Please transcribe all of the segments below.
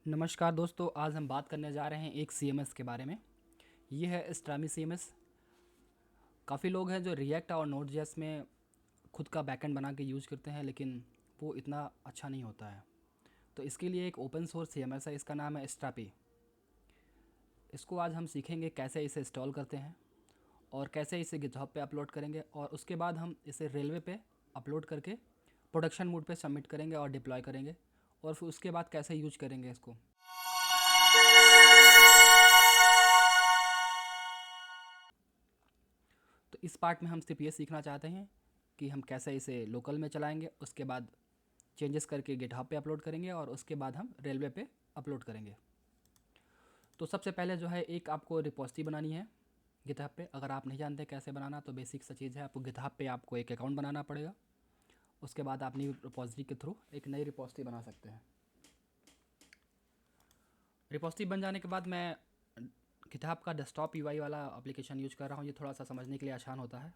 नमस्कार दोस्तों, आज हम बात करने जा रहे हैं एक CMS के बारे में। ये है स्ट्रामी CMS। काफ़ी लोग हैं जो रिएक्ट और नोड.जेएस में खुद का बैकएंड बना के यूज़ करते हैं, लेकिन वो इतना अच्छा नहीं होता है। तो इसके लिए एक ओपन सोर्स CMS है, इसका नाम है स्ट्रापी। इसको आज हम सीखेंगे कैसे इसे इंस्टॉल करते हैं और कैसे इसे गिटहब पे अपलोड करेंगे, और उसके बाद हम इसे रेलवे पे अपलोड करके प्रोडक्शन मोड पे सबमिट करेंगे और डिप्लॉय करेंगे, और फिर उसके बाद कैसे यूज करेंगे इसको। तो इस पार्ट में हम सिर्फ ये सीखना चाहते हैं कि हम कैसे इसे लोकल में चलाएंगे, उसके बाद चेंजेस करके गिटहब पे अपलोड करेंगे और उसके बाद हम रेलवे पे अपलोड करेंगे। तो सबसे पहले जो है एक आपको रिपोजिटरी बनानी है गिटहब पे। अगर आप नहीं जानते कैसे बनाना तो बेसिक सा चीज़ है, आपको गिटहब पे आपको एक अकाउंट बनाना पड़ेगा। उसके बाद अपनी रिपोजिटरी के थ्रू एक नई रिपोजिटरी बना सकते हैं। रिपोजिटरी बन जाने के बाद मैं गिटहब का डेस्कटॉप यूआई वाला एप्लीकेशन यूज कर रहा हूँ। ये थोड़ा सा समझने के लिए आसान होता है।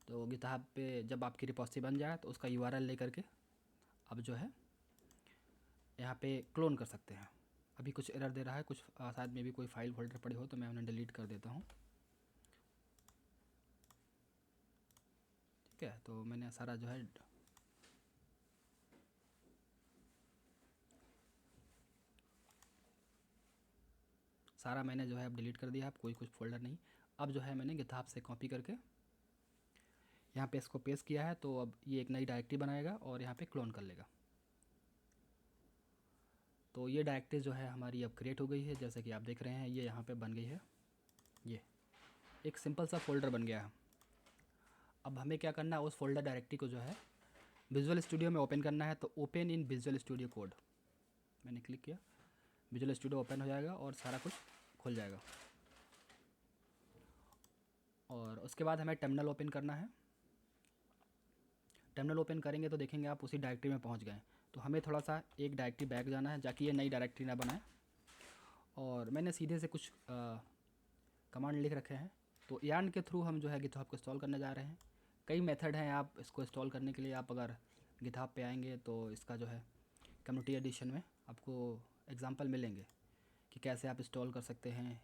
तो गिटहब पे जब आपकी रिपोजिटरी बन जाए तो उसका यूआरएल लेकर के अब जो है यहाँ पे क्लोन कर सकते हैं। अभी कुछ एरर दे रहा है, कुछ शायद में भी कोई फाइल फोल्डर पड़ी हो, तो मैं उन्हें डिलीट कर देता हूँ। ठीक है, तो मैंने सारा जो है मैंने जो है अब डिलीट कर दिया। अब कोई कुछ फोल्डर नहीं। अब जो है मैंने गिटहब से कॉपी करके यहाँ पे इसको पेस्ट किया है, तो अब ये एक नई डायरेक्टरी बनाएगा और यहाँ पे क्लोन कर लेगा। तो ये डायरेक्टरी जो है हमारी अब क्रिएट हो गई है, जैसे कि आप देख रहे हैं ये यहाँ पे बन गई है। ये एक सिंपल सा फोल्डर बन गया है। अब हमें क्या करना है, उस फोल्डर डायरेक्टरी को जो है विजुअल स्टूडियो में ओपन करना है। तो open in visual studio code मैंने क्लिक किया, विजुअल स्टूडियो ओपन हो जाएगा और सारा कुछ खुल जाएगा। और उसके बाद हमें टर्मिनल ओपन करना है। टर्मिनल ओपन करेंगे तो देखेंगे आप उसी डायरेक्टरी में पहुंच गए। तो हमें थोड़ा सा एक डायरेक्टरी बैक जाना है, ताकि ये नई डायरेक्टरी ना बनाए। और मैंने सीधे से कुछ कमांड लिख रखे हैं। तो यार्न के थ्रू हम जो है गिटहब को इंस्टॉल करने जा रहे हैं। कई मेथड हैं आप इसको इंस्टॉल करने के लिए। आप अगर गिटहब पे आएंगे तो इसका जो है कम्युनिटी एडिशन में आपको एग्जांपल मिलेंगे कि कैसे आप इंस्टॉल कर सकते हैं।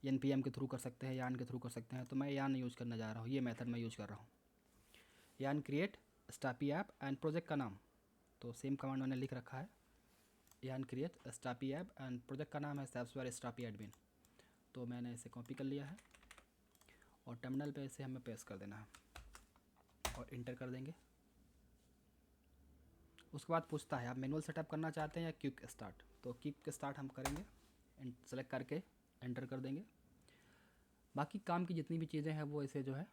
npm के थ्रू कर सकते हैं, यार्न के थ्रू कर सकते हैं। तो मैं यार्न यूज़ करने जा रहा हूँ, ये मेथड मैं यूज़ कर रहा हूँ। Yarn create Strapi app and project का नाम, तो सेम कमांड मैंने लिख रखा है। Yarn create Strapi app and project का नाम है सॉफ्टवेयर स्टापी एडमिन। तो मैंने इसे कॉपी कर लिया है और टर्मिनल पे इसे हमें पेस्ट कर देना है और इंटर कर देंगे। उसके बाद पूछता है आप मैनुअल सेटअप करना चाहते हैं या क्विक स्टार्ट। तो क्विक स्टार्ट हम करेंगे, सेलेक्ट करके एंटर कर देंगे। बाकी काम की जितनी भी चीज़ें हैं वो इसे जो है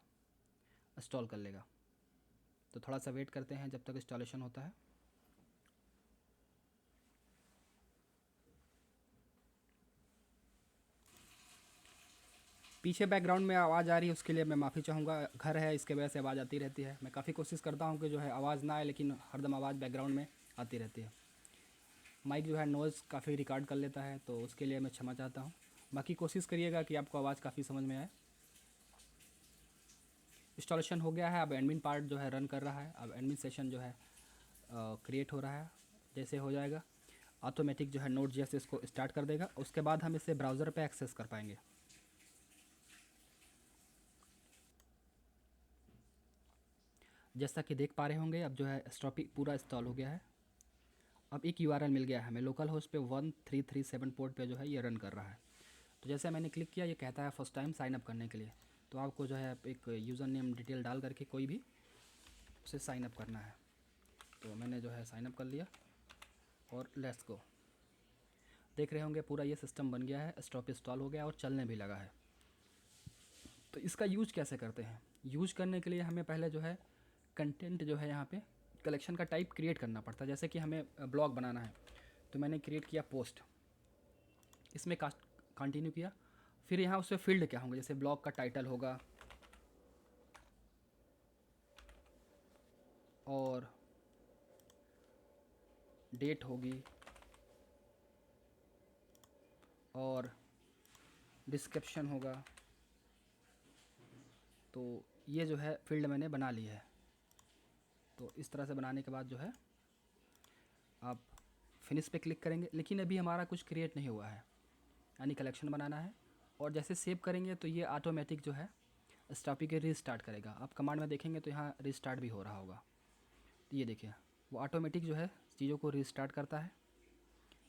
इंस्टॉल कर लेगा। तो थोड़ा सा वेट करते हैं जब तक इंस्टॉलेशन होता है। पीछे बैकग्राउंड में आवाज़ आ रही है, उसके लिए मैं माफ़ी चाहूँगा। घर है, इसके वजह से आवाज़ आती रहती है। मैं काफ़ी कोशिश करता हूँ कि जो है आवाज़ ना आए, लेकिन हरदम आवाज़ बैकग्राउंड में आती रहती है। माइक जो है नॉइज़ काफ़ी रिकॉर्ड कर लेता है, तो उसके लिए मैं क्षमा चाहता हूँ। बाकी कोशिश करिएगा कि आपको आवाज़ काफ़ी समझ में आए। इंस्टॉलेशन हो गया है। अब एडमिन पार्ट जो है रन कर रहा है। अब एडमिन सेशन जो है क्रिएट हो रहा है। जैसे हो जाएगा ऑटोमेटिक जो है नोड.जेएस इसको स्टार्ट कर देगा। उसके बाद हम इसे ब्राउज़र पे एक्सेस कर पाएंगे। जैसा कि देख पा रहे होंगे अब जो है स्टॉपी पूरा इंस्टॉल हो गया है। अब एक यूआरएल मिल गया है हमें, लोकल होस्ट पे 1337 पोर्ट पे जो है ये रन कर रहा है। तो जैसे मैंने क्लिक किया, ये कहता है फर्स्ट टाइम साइन अप करने के लिए। तो आपको जो है एक यूज़र नेम डिटेल डाल करके कोई भी उसे साइन अप करना है। तो मैंने जो है साइन अप कर लिया और लेट्स गो। देख रहे होंगे पूरा ये सिस्टम बन गया है, स्टॉप इंस्टॉल हो गया और चलने भी लगा है। तो इसका यूज कैसे करते हैं? यूज करने के लिए हमें पहले जो है कंटेंट जो है यहाँ पे कलेक्शन का टाइप क्रिएट करना पड़ता है। जैसे कि हमें ब्लॉग बनाना है, तो मैंने क्रिएट किया पोस्ट, इसमें कंटिन्यू किया। फिर यहाँ उसमें फील्ड क्या होंगे, जैसे ब्लॉग का टाइटल होगा और डेट होगी और डिस्क्रिप्शन होगा। तो ये जो है फील्ड मैंने बना ली है। तो इस तरह से बनाने के बाद जो है आप फिनिश पे क्लिक करेंगे, लेकिन अभी हमारा कुछ क्रिएट नहीं हुआ है, यानी कलेक्शन बनाना है। और जैसे सेव करेंगे तो ये ऑटोमेटिक जो है इस टॉपिक के रीस्टार्ट करेगा। आप कमांड में देखेंगे तो यहाँ रीस्टार्ट भी हो रहा होगा, तो ये देखिए वो ऑटोमेटिक जो है चीज़ों को रीस्टार्ट करता है,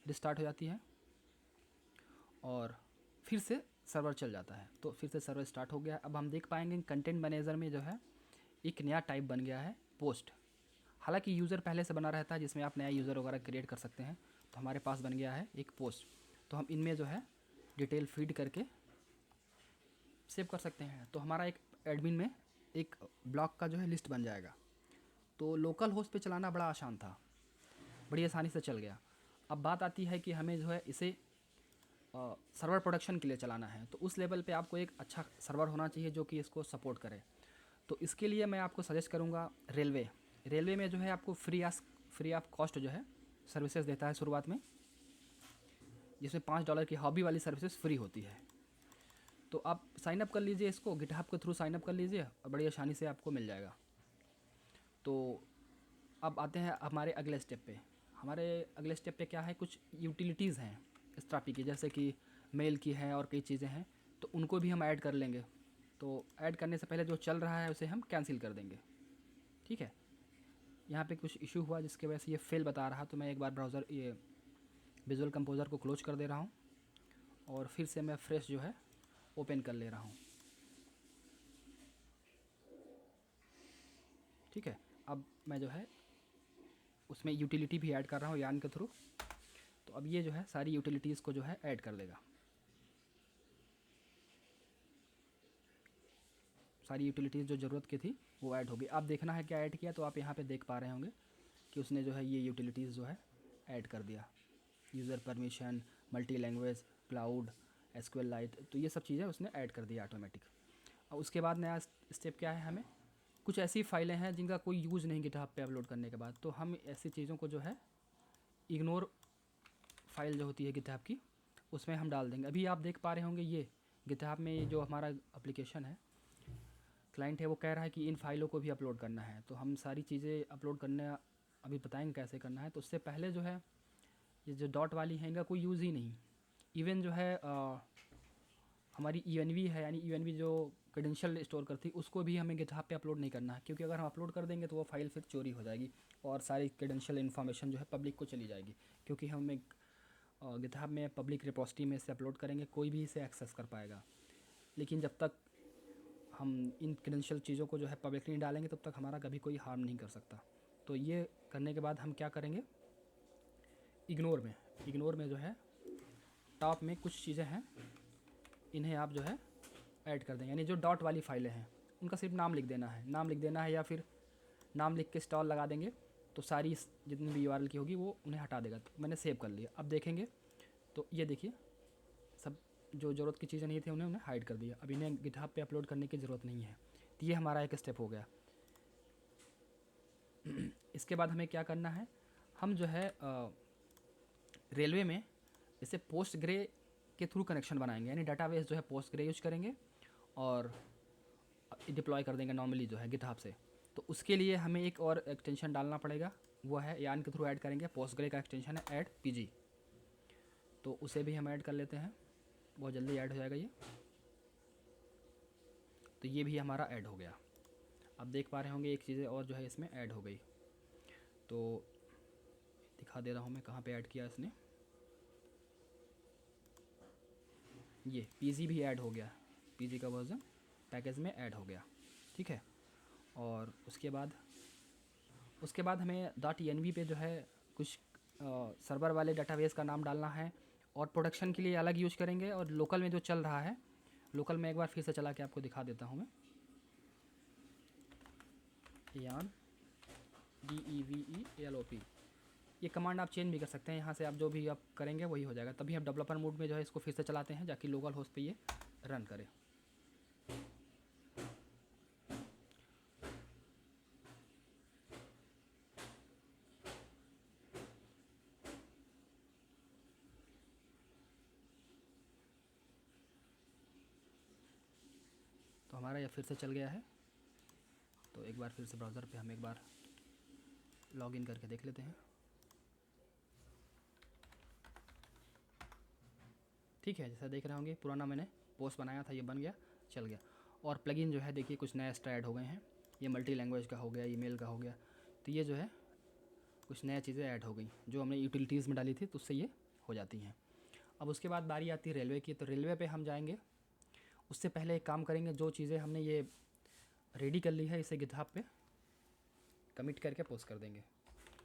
रिस्टार्ट हो जाती है और फिर से सर्वर चल जाता है। तो फिर से सर्वर स्टार्ट हो गया। अब हम देख पाएंगे कंटेंट मैनेजर में जो है एक नया टाइप बन गया है, पोस्ट। हालांकि यूज़र पहले से बना रहता है जिसमें आप नया यूज़र वगैरह क्रिएट कर सकते हैं, तो हमारे पास बन गया है एक पोस्ट। तो हम इनमें जो है डिटेल फीड करके सेव कर सकते हैं। तो हमारा एक एडमिन में एक ब्लॉक का जो है लिस्ट बन जाएगा। तो लोकल होस्ट पे चलाना बड़ा आसान था, बड़ी आसानी से चल गया। अब बात आती है कि हमें जो है इसे सर्वर प्रोडक्शन के लिए चलाना है, तो उस लेवल पे आपको एक अच्छा सर्वर होना चाहिए जो कि इसको सपोर्ट करे। तो इसके लिए मैं आपको सजेस्ट करूँगा रेलवे में जो है आपको फ्री ऑफ कॉस्ट जो है सर्विसेज देता है शुरुआत में, जिसमें $5 की हॉबी वाली सर्विसेज फ्री होती है। तो आप साइन अप कर लीजिए, इसको गिटहब के थ्रू साइन अप कर लीजिए और बड़ी आसानी से आपको मिल जाएगा। तो अब आते हैं हमारे अगले स्टेप पे। हमारे अगले स्टेप पे क्या है, कुछ यूटिलिटीज़ हैं इस ट्रैफिक की, जैसे कि मेल की है और कई चीज़ें हैं, तो उनको भी हम ऐड कर लेंगे। तो ऐड करने से पहले जो चल रहा है उसे हम कैंसिल कर देंगे, ठीक है। यहाँ पे कुछ इशू हुआ जिसकी वजह से ये फेल बता रहा, तो मैं एक बार ब्राउज़र ये विजुअल कंपोज़र को क्लोज कर दे रहा हूँ और फिर से मैं फ्रेश जो है ओपन कर ले रहा हूँ, ठीक है। अब मैं जो है उसमें यूटिलिटी भी ऐड कर रहा हूँ यान के थ्रू। तो अब ये जो है सारी यूटिलिटीज़ को जो है ऐड कर देगा, सारी यूटिलिटीज़ जो ज़रूरत की थी वो ऐड होगी। आप देखना है क्या ऐड किया, तो आप यहाँ पे देख पा रहे होंगे कि उसने जो है ये यूटिलिटीज़ जो है ऐड कर दिया। User permission, multi language, cloud, SQLite, तो ये सब चीज़ें उसने ऐड कर दिया ऑटोमेटिक। और उसके बाद नया स्टेप क्या है, हमें कुछ ऐसी फाइलें हैं जिनका कोई यूज़ नहीं गिटहब पे अपलोड करने के बाद, तो हम ऐसी चीज़ों को जो है इग्नोर फाइल जो होती है गिटहब की उसमें हम डाल देंगे। अभी आप देख पा रहे होंगे ये गिटहब में ये जो हमारा एप्लीकेशन है, क्लाइंट है, वो कह रहा है कि इन फाइलों को भी अपलोड करना है। तो हम सारी चीज़ें अपलोड करने अभी बताएंगे कैसे करना है। तो उससे पहले जो है ये जो डॉट वाली है इनका कोई यूज़ ही नहीं। इवन जो है हमारी ENV है, यानी ENV जो क्रेडेंशियल स्टोर करती है, उसको भी हमें गिटहब पे अपलोड नहीं करना है, क्योंकि अगर हम अपलोड कर देंगे तो वो फाइल फिर चोरी हो जाएगी और सारी क्रेडेंशियल इन्फॉर्मेशन जो है पब्लिक को चली जाएगी। क्योंकि हम एक गिटहब में पब्लिक रिपोजिटरी में से अपलोड करेंगे, कोई भी इसे एक्सेस कर पाएगा। लेकिन जब तक हम इन क्रेडेंशियल चीज़ों को जो है पब्लिकली नहीं डालेंगे तब तक हमारा कभी कोई हार्म नहीं कर सकता। तो ये करने के बाद हम क्या करेंगे, इग्नोर में जो है टॉप में कुछ चीज़ें हैं, इन्हें आप जो है ऐड कर देंगे। यानी जो डॉट वाली फाइलें हैं उनका सिर्फ नाम लिख देना है या फिर नाम लिख के स्टॉल लगा देंगे, तो सारी जितनी भी URL की होगी वो उन्हें हटा देगा। तो मैंने सेव कर लिया। अब देखेंगे तो ये देखिए सब जो ज़रूरत की चीज़ें नहीं थी उन्हें हाइड कर दिया। अब इन्हें गिटहब पे अपलोड करने की ज़रूरत नहीं है। तो ये हमारा एक स्टेप हो गया। इसके बाद हमें क्या करना है, हम जो है रेलवे में इसे पोस्टग्रे के थ्रू कनेक्शन बनाएंगे, यानी डाटाबेस जो है पोस्टग्रे यूज करेंगे और डिप्लॉय कर देंगे नॉर्मली जो है गिटहब से। तो उसके लिए हमें एक और एक्सटेंशन डालना पड़ेगा, वो है यान के थ्रू ऐड करेंगे। पोस्टग्रे का एक्सटेंशन है ऐड PG, तो उसे भी हम ऐड कर लेते हैं, बहुत जल्दी ऐड हो जाएगा ये। तो ये भी हमारा ऐड हो गया। आप देख पा रहे होंगे एक चीज़ें और जो है इसमें ऐड हो गई। तो दिखा दे रहा हूँ मैं कहाँ पे ऐड किया इसने। ये PG भी ऐड हो गया, PG का वर्जन पैकेज में ऐड हो गया, ठीक है। और उसके बाद हमें .env पे जो है कुछ सर्वर वाले डाटाबेस का नाम डालना है और प्रोडक्शन के लिए अलग यूज करेंगे। और लोकल में जो चल रहा है, लोकल में एक बार फिर से चला के आपको दिखा देता हूँ मैं। यान DEVELOP, ये कमांड आप चेंज भी कर सकते हैं, यहाँ से आप जो भी आप करेंगे वही हो जाएगा। तभी हम डेवलपर मोड में जो है इसको फिर से चलाते हैं जाकि लोकल होस्ट पे ये रन करे। तो हमारा यह फिर से चल गया है। तो एक बार फिर से ब्राउज़र पे हम एक बार लॉगिन करके देख लेते हैं। ठीक है, जैसा देख रहे होंगे पुराना मैंने पोस्ट बनाया था, ये बन गया, चल गया। और प्लगइन जो है देखिए कुछ नए एक्स्ट्रा ऐड हो गए हैं, ये मल्टी लैंग्वेज का हो गया, ईमेल का हो गया, तो ये जो है कुछ नया चीज़ें ऐड हो गई जो हमने यूटिलिटीज़ में डाली थी, तो उससे ये हो जाती हैं। अब उसके बाद बारी आती है रेलवे की, तो रेलवे पे हम जाएंगे। उससे पहले एक काम करेंगे, जो चीज़ें हमने ये रेडी कर ली है इसे गिटहब पे कमिट करके पोस्ट कर देंगे।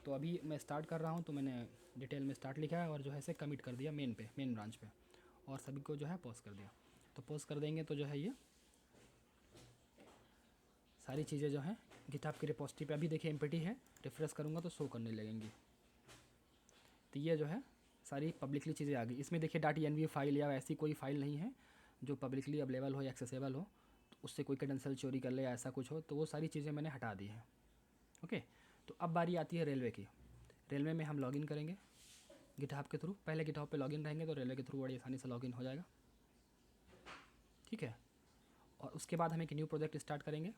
तो अभी मैं स्टार्ट कर रहा हूँ, तो मैंने डिटेल में स्टार्ट लिखा है और जो है इसे कमिट कर दिया मेन ब्रांच पे, और सभी को जो है पोस्ट कर दिया। तो पोस्ट कर देंगे तो जो है ये सारी चीज़ें जो हैं गिटहब की रिपोजिटरी पे अभी देखिए एम्प्टी है, रिफ्रेश करूँगा तो शो करने लगेंगी। तो ये जो है सारी पब्लिकली चीज़ें आ गई। इसमें देखिए .env फाइल या ऐसी कोई फाइल नहीं है जो पब्लिकली अवेलेबल हो या एक्सेसिबल हो, तो उससे कोई क्रेडेंशियल चोरी कर ले या ऐसा कुछ हो, तो वो सारी चीज़ें मैंने हटा दी हैं। ओके, तो अब बारी आती है रेलवे की। रेलवे में हम लॉगिन करेंगे गिटहब के थ्रू। पहले गिटहब पे लॉगिन रहेंगे तो रेलवे के थ्रू बड़ी आसानी से लॉगिन हो जाएगा। ठीक है, और उसके बाद हम एक न्यू प्रोजेक्ट स्टार्ट करेंगे।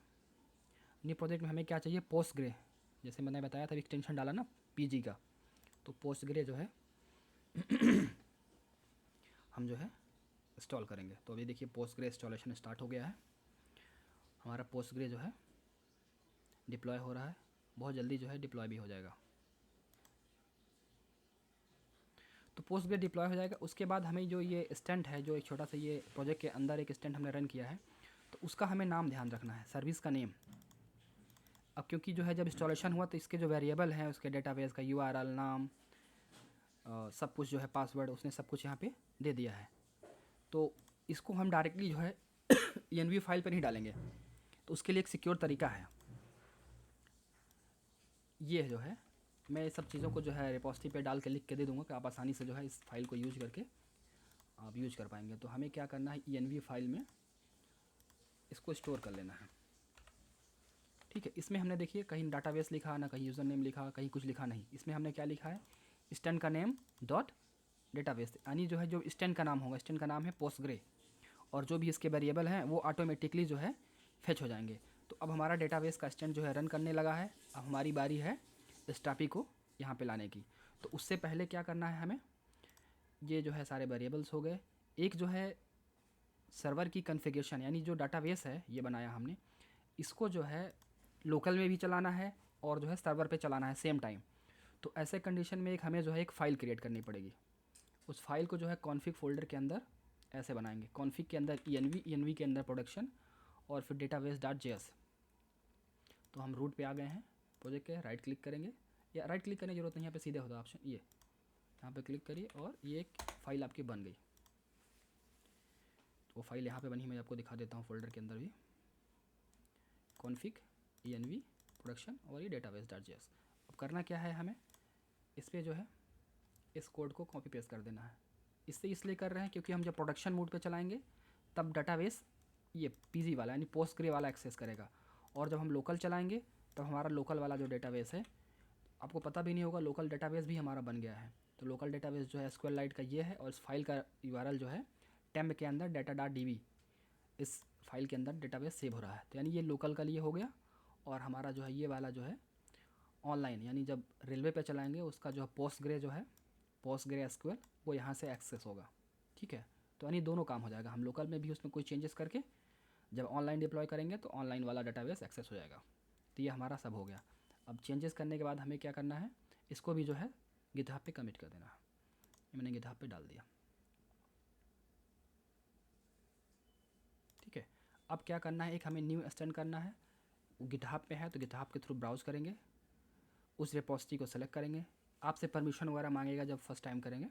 न्यू प्रोजेक्ट में हमें क्या चाहिए, पोस्टग्रे, जैसे मैंने बताया था एक्सटेंशन डाला ना पीजी का, तो पोस्टग्रे जो है हम जो है इंस्टॉल करेंगे। तो अभी देखिए पोस्टग्रे इंस्टॉलेशन स्टार्ट हो गया है, हमारा पोस्टग्रे जो है डिप्लॉय हो रहा है, बहुत जल्दी जो है डिप्लॉय भी हो जाएगा। तो पोस्टग्रे डिप्लॉय हो जाएगा। उसके बाद हमें जो ये स्टेंट है, जो एक छोटा सा ये प्रोजेक्ट के अंदर एक स्टेंट हमने रन किया है, तो उसका हमें नाम ध्यान रखना है, सर्विस का नेम। अब क्योंकि जो है जब इंस्टॉलेशन हुआ तो इसके जो वेरिएबल हैं उसके डेटाबेस का URL नाम सब कुछ जो है पासवर्ड उसने सब कुछ यहाँ पे दे दिया है। तो इसको हम डायरेक्टली जो है env फाइल पर नहीं डालेंगे, तो उसके लिए एक सिक्योर तरीका है। ये जो है मैं इस सब चीज़ों को जो है रिपोजिटरी पे डाल के लिख के दे दूँगा कि आप आसानी से जो है इस फाइल को यूज करके आप यूज कर पाएंगे। तो हमें क्या करना है, env फाइल में इसको स्टोर कर लेना है। ठीक है, इसमें हमने देखिए कहीं डाटाबेस लिखा ना, कहीं यूज़र नेम लिखा, कहीं कुछ लिखा नहीं। इसमें हमने क्या लिखा है, स्टैंड का नेम डॉट डेटाबेस, यानी जो है जो स्टैंड का नाम होगा, स्टैंड का नाम है पोस्टग्रे, और जो भी इसके वेरिएबल हैं वो ऑटोमेटिकली जो है फेच हो जाएंगे। तो अब हमारा डेटाबेस का स्टैंड जो है रन करने लगा है। अब हमारी बारी है इस टॉपिक को यहाँ पे लाने की। तो उससे पहले क्या करना है हमें, ये जो है सारे वेरिएबल्स हो गए। एक जो है सर्वर की कॉन्फ़िगरेशन, यानी जो डाटाबेस है ये बनाया हमने, इसको जो है लोकल में भी चलाना है और जो है सर्वर पे चलाना है सेम टाइम। तो ऐसे कंडीशन में एक हमें जो है एक फ़ाइल क्रिएट करनी पड़ेगी। उस फाइल को जो है कॉन्फ़िग फोल्डर के अंदर ऐसे बनाएंगे, कॉन्फ़िग के अंदर env के अंदर प्रोडक्शन और फिर database.js। तो हम रूट पे आ गए हैं प्रोजेक्ट के, राइट क्लिक करेंगे, या राइट क्लिक करने की जरूरत नहीं, यहाँ पे सीधे होता है ऑप्शन, ये यहाँ पे क्लिक करिए और ये एक फ़ाइल आपकी बन गई। वो फाइल यहाँ पे बनी, मैं आपको दिखा देता हूँ फोल्डर के अंदर भी, कॉन्फ़िग env प्रोडक्शन और ये database.js। अब करना क्या है, हमें इस पर जो है इस कोड को कॉपी पेस्ट कर देना है। इससे इसलिए कर रहे हैं क्योंकि हम जब प्रोडक्शन मोड पे चलाएंगे तब डाटाबेस ये पीजी वाला यानी पोस्टग्रे वाला एक्सेस करेगा, और जब हम लोकल चलाएंगे तब हमारा लोकल वाला जो डेटाबेस है, आपको पता भी नहीं होगा लोकल डेटाबेस भी हमारा बन गया है। तो लोकल डेटाबेस जो है SQLite का ये है, और इस फाइल का URL जो है टेम्प के अंदर data.db, इस फाइल के अंदर डेटाबेस सेव हो रहा है। तो यानी ये लोकल का लिए हो गया, और हमारा जो है ये वाला जो है ऑनलाइन, यानी जब रेलवे पे चलाएंगे उसका जो है पोस्टग्रे जो है पोस्टग्रे SQL वो यहाँ से एक्सेस होगा। ठीक है, तो यानी दोनों काम हो जाएगा, हम लोकल में भी उसमें कोई चेंजेस करके जब ऑनलाइन डिप्लॉय करेंगे तो ऑनलाइन वाला डाटाबेस एक्सेस हो जाएगा। तो ये हमारा सब हो गया। अब चेंजेस करने के बाद हमें क्या करना है, इसको भी जो है गिटहब पे कमिट कर देना है। मैंने गिटहब पे डाल दिया। ठीक है, अब क्या करना है, एक हमें न्यू एक्सटेंड करना है, गिटहब पे है तो गिटहब के थ्रू ब्राउज़ करेंगे, उस रिपोजिटरी को सेलेक्ट करेंगे। आपसे परमिशन वगैरह मांगेगा जब फर्स्ट टाइम करेंगे,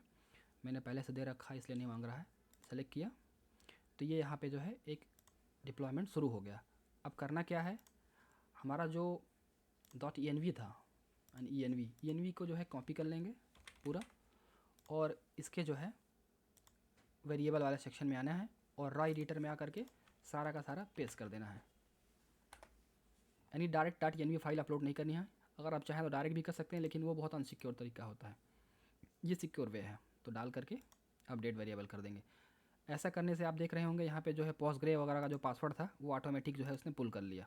मैंने पहले से दे रखा है इसलिए नहीं मांग रहा है। सेलेक्ट किया तो ये यहाँ पे जो है एक डिप्लॉयमेंट शुरू हो गया। अब करना क्या है, हमारा जो .env था यानी env को जो है कॉपी कर लेंगे पूरा, और इसके जो है वेरिएबल वाले सेक्शन में आना है और रॉ एडिटर में आकर के सारा का सारा पेस्ट कर देना है। यानी डायरेक्ट .env फाइल अपलोड नहीं करनी है। अगर आप चाहें तो डायरेक्ट भी कर सकते हैं, लेकिन वो बहुत अनसिक्योर तरीका होता है, ये सिक्योर वे है। तो डाल करके अपडेट वेरिएबल कर देंगे। ऐसा करने से आप देख रहे होंगे यहाँ पे जो है पोस्टग्रे वगैरह का जो पासवर्ड था वो ऑटोमेटिक जो है उसने पुल कर लिया,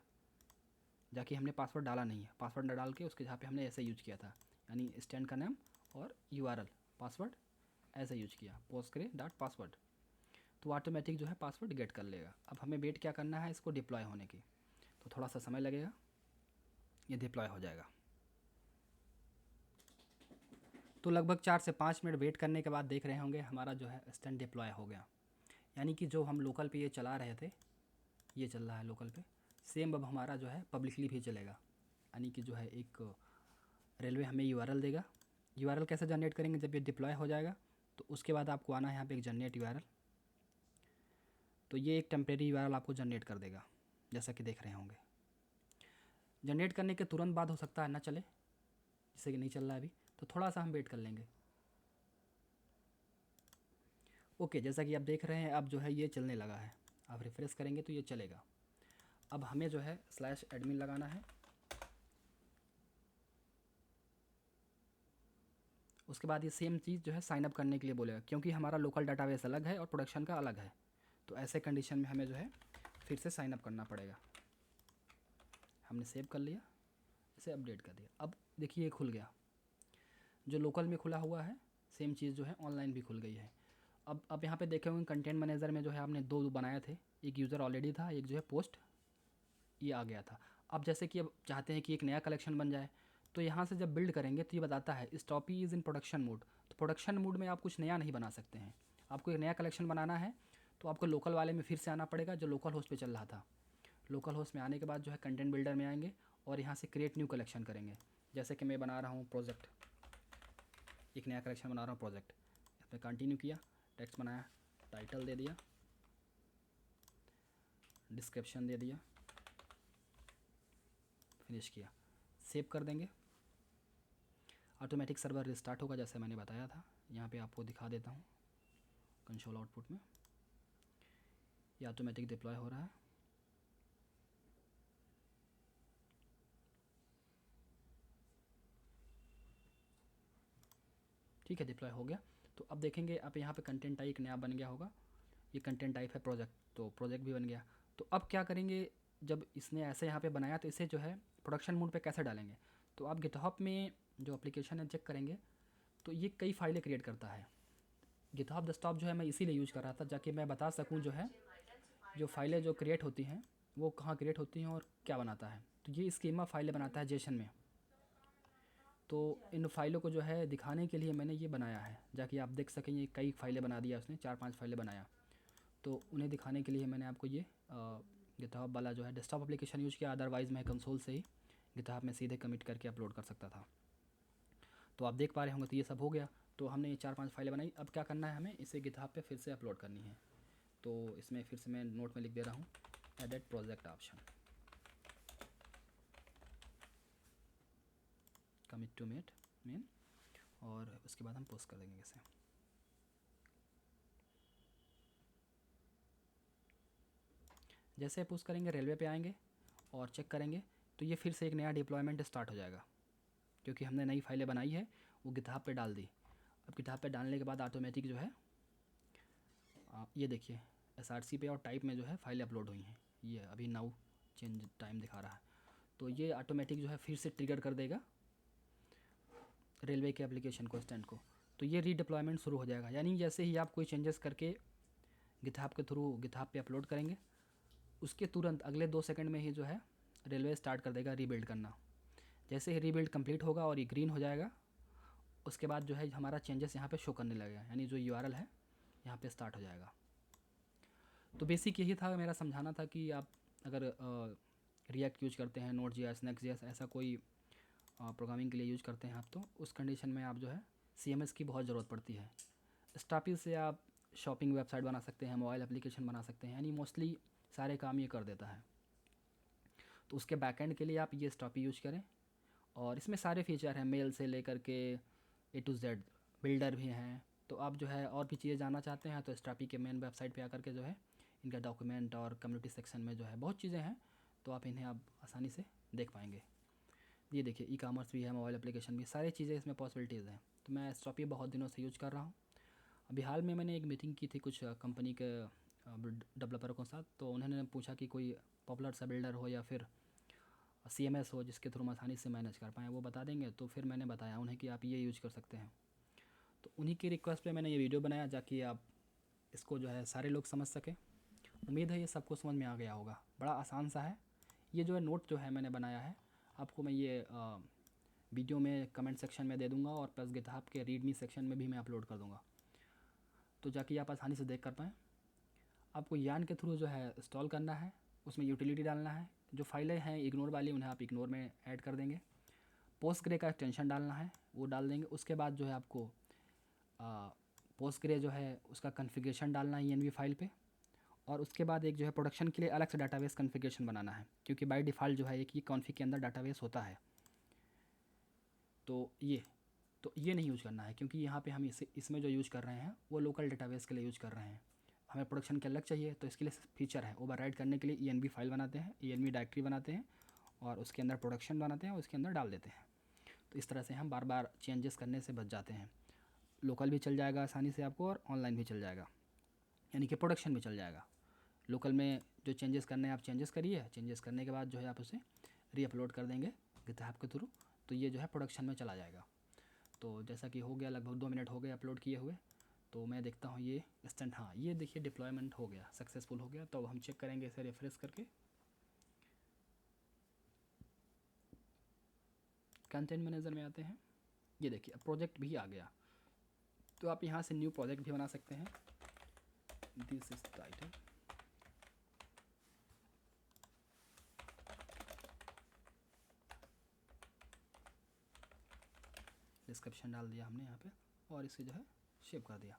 जाकि हमने पासवर्ड डाला नहीं है। पासवर्ड न डाल के उसके जहाँ पे हमने ऐसे यूज किया था, यानी स्टैंड का नाम और URL पासवर्ड ऐसे यूज किया, postgre.password। तो ऑटोमेटिक जो है पासवर्ड गेट कर लेगा। अब हमें वेट क्या करना है इसको डिप्लॉय होने की, तो थोड़ा सा समय लगेगा, ये डिप्लॉय हो जाएगा। तो लगभग 4 से 5 मिनट वेट करने के बाद देख रहे होंगे हमारा जो है स्टैंड डिप्लॉय हो गया। यानी कि जो हम लोकल पे ये चला रहे थे, ये चल रहा है लोकल पे, सेम अब हमारा जो है पब्लिकली भी चलेगा। यानी कि जो है एक रेलवे हमें यूआरएल देगा। यूआरएल कैसे जनरेट करेंगे, जब ये डिप्लॉय हो जाएगा तो उसके बाद आपको आना है यहाँ पे एक जनरेट यूआरएल। तो ये एक टेम्परेरी यूआरएल आपको जनरेट कर देगा, जैसा कि देख रहे होंगे। जनरेट करने के तुरंत बाद हो सकता है ना चले, जैसे कि नहीं चल रहा है अभी, तो थोड़ा सा हम वेट कर लेंगे। ओके, जैसा कि आप देख रहे हैं अब जो है ये चलने लगा है। आप रिफ्रेश करेंगे तो ये चलेगा। अब हमें जो है /admin लगाना है। उसके बाद ये सेम चीज़ जो है साइन अप करने के लिए बोलेगा, क्योंकि हमारा लोकल डाटाबेस अलग है और प्रोडक्शन का अलग है। तो ऐसे कंडीशन में हमें जो है फिर से साइन अप करना पड़ेगा। हमने सेव कर लिया, इसे अपडेट कर दिया। अब देखिए ये खुल गया, जो लोकल में खुला हुआ है सेम चीज़ जो है ऑनलाइन भी खुल गई है। अब यहाँ पे देखे होंगे कंटेंट मैनेजर में जो है आपने दो बनाए थे, एक यूज़र ऑलरेडी था, एक जो है पोस्ट ये आ गया था। अब जैसे कि अब चाहते हैं कि एक नया कलेक्शन बन जाए, तो यहाँ से जब बिल्ड करेंगे तो ये बताता है stoppie is in production mode. तो प्रोडक्शन मोड में आप कुछ नया नहीं बना सकते हैं। आपको एक नया कलेक्शन बनाना है तो आपको लोकल वाले में फिर से आना पड़ेगा, जो लोकल होस्ट पे चल रहा था। लोकल होस्ट में आने के बाद जो है कंटेंट बिल्डर में आएंगे और यहाँ से क्रिएट न्यू कलेक्शन करेंगे। जैसे कि मैं बना रहा हूँ प्रोजेक्ट, एक नया कलेक्शन बना रहा हूँ प्रोजेक्ट। इसमें कंटिन्यू किया, टेक्स्ट बनाया, टाइटल दे दिया, डिस्क्रिप्शन दे दिया, फिनिश किया, सेव कर देंगे। ऑटोमेटिक सर्वर रिस्टार्ट होगा जैसे मैंने बताया था। यहाँ पे आपको दिखा देता हूँ कंसोल आउटपुट में, ये ऑटोमेटिक डिप्लॉय हो रहा है। ठीक है, डिप्लॉय हो गया। तो अब देखेंगे आप यहाँ पे कंटेंट टाइप नया बन गया होगा, ये कंटेंट टाइप है प्रोजेक्ट, तो प्रोजेक्ट भी बन गया। तो अब क्या करेंगे, जब इसने ऐसे यहाँ पे बनाया तो इसे जो है प्रोडक्शन मोड पे कैसे डालेंगे। तो आप गिटहब में जो एप्लीकेशन है चेक करेंगे तो ये कई फाइलें क्रिएट करता है। गिटहब डेस्कटॉप जो है मैं इसीलिए यूज़ कर रहा था, जाकि मैं बता सकूँ जो है जो फाइलें जो क्रिएट होती हैं वो कहाँ क्रिएट होती हैं और क्या बनाता है। तो ये स्कीमा फाइलें बनाता है जेसन में। तो इन फाइलों को जो है दिखाने के लिए मैंने ये बनाया है, जाकि आप देख सकें ये कई फाइलें बना दिया उसने, 4-5 फाइलें बनाया। तो उन्हें दिखाने के लिए मैंने आपको ये गिटहब वाला जो है डेस्कटॉप एप्लीकेशन यूज़ किया। अदरवाइज़ मैं कंसोल से ही गिटहब में सीधे कमिट करके अपलोड कर सकता था। तो आप देख पा रहे होंगे, तो ये सब हो गया। तो हमने ये 4-5 फाइलें बनाई। अब क्या करना है, हमें इसे गिटहब पे फिर से अपलोड करनी है। तो इसमें फिर से मैं नोट में लिख दे रहा हूँ edit project option, commit to main, और उसके बाद हम पोस्ट कर देंगे इसे। जैसे पोस्ट करेंगे रेलवे पे आएंगे और चेक करेंगे तो ये फिर से एक नया डिप्लॉयमेंट स्टार्ट हो जाएगा, क्योंकि हमने नई फाइलें बनाई है वो गिटहब पे डाल दी। अब गिटहब पे डालने के बाद ऑटोमेटिक जो है ये देखिए SRC पे और टाइप में जो है फाइलें अपलोड हुई हैं। ये अभी नाउ चेंज टाइम दिखा रहा है। तो ये ऑटोमेटिक जो है फिर से ट्रिगर कर देगा रेलवे के एप्लीकेशन को, स्टैंड को। तो ये रीडिप्लॉयमेंट शुरू हो जाएगा। यानी जैसे ही आप कोई चेंजेस करके गिटहब के थ्रू गिटहब पे अपलोड करेंगे, उसके तुरंत अगले 2 सेकंड में ही जो है रेलवे स्टार्ट कर देगा रीबिल्ड करना। जैसे ही रीबिल्ड कंप्लीट होगा और ये ग्रीन हो जाएगा, उसके बाद जो है हमारा चेंजेस यहाँ पे शो करने लगेगा, यानी जो यूआरएल है यहाँ पे स्टार्ट हो जाएगा। तो बेसिक यही था, मेरा समझाना था कि आप अगर रिएक्ट यूज करते हैं, नोड.js, नेक्स्ट.js, ऐसा कोई प्रोग्रामिंग के लिए यूज करते हैं आप, तो उस कंडीशन में आप जो है CMS की बहुत ज़रूरत पड़ती है। स्टॉपी से आप शॉपिंग वेबसाइट बना सकते हैं, मोबाइल एप्लीकेशन बना सकते हैं, यानी मोस्टली सारे काम ये कर देता है। तो उसके बैकएंड के लिए आप ये स्टॉपी यूज करें, और इसमें सारे फीचर हैं, मेल से लेकर के A to Z, बिल्डर भी हैं। तो आप जो है और भी चीज़ें जानना चाहते हैं तो स्टॉपी के मेन वेबसाइट पे आकर के जो है इनका डॉक्यूमेंट और कम्युनिटी सेक्शन में जो है बहुत चीज़ें हैं, तो आप इन्हें आप आसानी से देख पाएंगे। ये देखिए ई-कॉमर्स भी है, मोबाइल एप्लीकेशन भी, सारी चीज़ें इसमें पॉसिबिलिटीज़ हैं। तो मैं स्टॉपी बहुत दिनों से यूज कर रहा हूँ। अभी हाल में मैंने एक मीटिंग की थी कुछ कंपनी के डेवलपरों के साथ, तो उन्होंने पूछा कि कोई पॉपुलर सा बिल्डर हो या फिर CMS हो जिसके थ्रू हम आसानी से मैनेज कर पाएँ, वो बता देंगे। तो फिर मैंने बताया उन्हें कि आप ये यूज़ कर सकते हैं। तो उन्हीं की रिक्वेस्ट पे मैंने ये वीडियो बनाया, ताकि आप इसको जो है सारे लोग समझ सकें। उम्मीद है ये सबको समझ में आ गया होगा। बड़ा आसान सा है। ये जो है नोट जो है मैंने बनाया है, आपको मैं ये वीडियो में कमेंट सेक्शन में दे दूँगा और प्लस गिटहब के रीडमी सेक्शन में भी मैं अपलोड कर दूँगा, तो जाके आप आसानी से देख कर पाएँ। आपको यार्न के थ्रू जो है इंस्टॉल करना है, उसमें यूटिलिटी डालना है। जो फाइलें हैं इग्नोर वाली उन्हें आप इग्नोर में ऐड कर देंगे। पोस्टग्रे का एक्सटेंशन डालना है, वो डाल देंगे। उसके बाद जो है आपको पोस्टग्रे जो है उसका कॉन्फ़िगरेशन डालना है ENV फाइल पे। और उसके बाद एक जो है प्रोडक्शन के लिए अलग से डाटाबेस कॉन्फ़िगरेशन बनाना है, क्योंकि बाय डिफ़ॉल्ट जो है एक ही कॉन्फ़िग के अंदर डाटाबेस होता है। तो ये नहीं यूज़ करना है, क्योंकि यहाँ पे हम इसमें जो यूज़ कर रहे हैं वो लोकल डेटाबेस के लिए यूज़ कर रहे हैं। हमें प्रोडक्शन के अलग चाहिए, तो इसके लिए फीचर है ओवरराइड करने के लिए ENV फाइल बनाते हैं, ENV डायरेक्टरी बनाते हैं और उसके अंदर प्रोडक्शन बनाते हैं और उसके अंदर डाल देते हैं। तो इस तरह से हम बार बार चेंजेस करने से बच जाते हैं। लोकल भी चल जाएगा आसानी से आपको और ऑनलाइन भी चल जाएगा, यानी कि प्रोडक्शन भी चल जाएगा। लोकल में जो चेंजेस करने हैं आप चेंजेस करिए, चेंजेस करने के बाद जो है आप उसे रीअपलोड कर देंगे गिटहब के थ्रू, तो ये जो है प्रोडक्शन में चला जाएगा। तो जैसा कि हो गया, लगभग 2 मिनट हो गए अपलोड किए हुए। तो मैं देखता हूँ ये इंस्टेंट, हाँ ये देखिए डिप्लॉयमेंट हो गया, सक्सेसफुल हो गया। तो हम चेक करेंगे इसे रिफ्रेश करके। कंटेंट मैनेजर में आते हैं, ये देखिए प्रोजेक्ट भी आ गया। तो आप यहाँ से न्यू प्रोजेक्ट भी बना सकते हैं। दिस इज टाइटल, डिस्क्रिप्शन डाल दिया हमने यहाँ पे और इसे जो है सेव कर दिया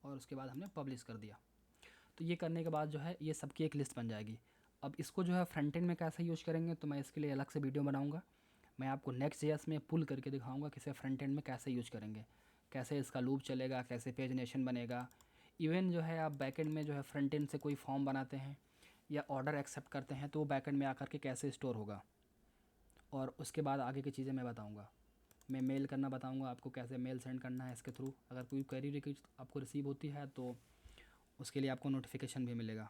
और उसके बाद हमने पब्लिश कर दिया। तो ये करने के बाद जो है ये सबकी एक लिस्ट बन जाएगी। अब इसको जो है फ्रंट एंड में कैसे यूज़ करेंगे, तो मैं इसके लिए अलग से वीडियो बनाऊंगा। मैं आपको Next.js में पुल करके दिखाऊंगा कि इसे फ्रंट एंड में कैसे यूज़ करेंगे, कैसे इसका लूप चलेगा, कैसे पेजनेशन बनेगा। इवन जो है आप बैकएंड में जो है फ्रंट एंड से कोई फॉर्म बनाते हैं या ऑर्डर एक्सेप्ट करते हैं तो वो बैकएंड में आकर के कैसे स्टोर होगा। और उसके बाद आगे की चीज़ें मैं बताऊँगा। मैं मेल करना बताऊँगा आपको, कैसे मेल सेंड करना है इसके थ्रू। अगर कोई क्वेरी रिक्वेस्ट आपको रिसीव होती है तो उसके लिए आपको नोटिफिकेशन भी मिलेगा।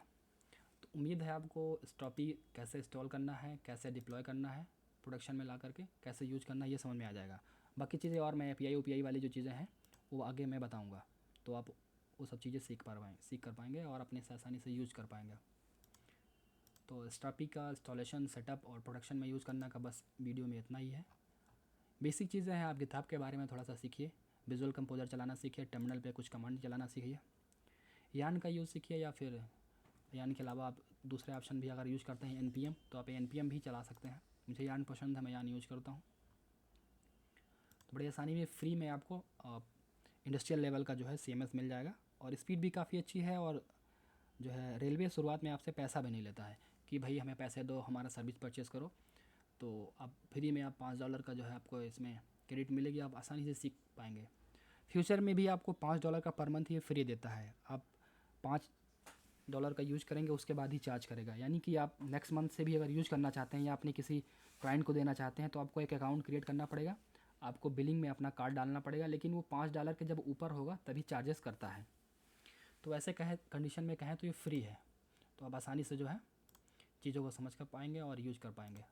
तो उम्मीद है आपको स्टॉपी कैसे इंस्टॉल करना है, कैसे डिप्लॉय करना है प्रोडक्शन में ला करके, कैसे यूज़ करना है, ये समझ में आ जाएगा। बाकी चीज़ें और मैं API वाली जो चीज़ें हैं वो आगे मैं बताऊँगा, तो आप वो सब चीज़ें सीख कर पाएंगे और अपने से आसानी से यूज़ कर पाएंगे। तो स्टॉपी का इंस्टॉलेशन, सेटअप और प्रोडक्शन में यूज़ करना का बस वीडियो में इतना ही है। बेसिक चीज़ें हैं, आप गिटहब के बारे में थोड़ा सा सीखिए, विजुअल कंपोजर चलाना सीखिए, टर्मिनल पे कुछ कमांड चलाना सीखिए, यार्न का यूज़ सीखिए, या फिर यार्न के अलावा आप दूसरे ऑप्शन भी अगर यूज़ करते हैं NPM, तो आप NPM भी चला सकते हैं। मुझे यार्न पसंद है, मैं यार्न यूज़ करता हूँ। तो बड़ी आसानी में फ्री में आपको इंडस्ट्रियल लेवल का जो है CMS मिल जाएगा और स्पीड भी काफ़ी अच्छी है। और जो है रेलवे शुरुआत में आपसे पैसा भी नहीं लेता है कि भाई हमें पैसे दो, हमारा सर्विस परचेज़ करो। तो आप फ्री में आप $5 का जो है आपको इसमें क्रेडिट मिलेगी, आप आसानी से सीख पाएंगे। फ्यूचर में भी आपको $5 का पर मंथ ये फ्री देता है। आप $5 का यूज़ करेंगे उसके बाद ही चार्ज करेगा, यानी कि आप नेक्स्ट मंथ से भी अगर यूज़ करना चाहते हैं या अपने किसी क्लाइंट को देना चाहते हैं तो आपको एक अकाउंट क्रिएट करना पड़ेगा, आपको बिलिंग में अपना कार्ड डालना पड़ेगा, लेकिन वो $5 के जब ऊपर होगा तभी चार्जेस करता है। तो ऐसे कंडीशन में कहें तो ये फ्री है, तो आप आसानी से जो है चीज़ों को समझ कर पाएंगे और यूज़ कर पाएंगे।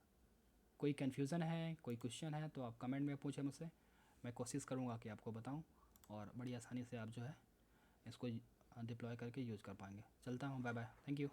कोई कन्फ्यूज़न है, कोई क्वेश्चन है तो आप कमेंट में पूछें मुझसे, मैं कोशिश करूँगा कि आपको बताऊँ और बड़ी आसानी से आप जो है इसको डिप्लॉय करके यूज़ कर पाएंगे। चलता हूँ, बाय बाय, थैंक यू।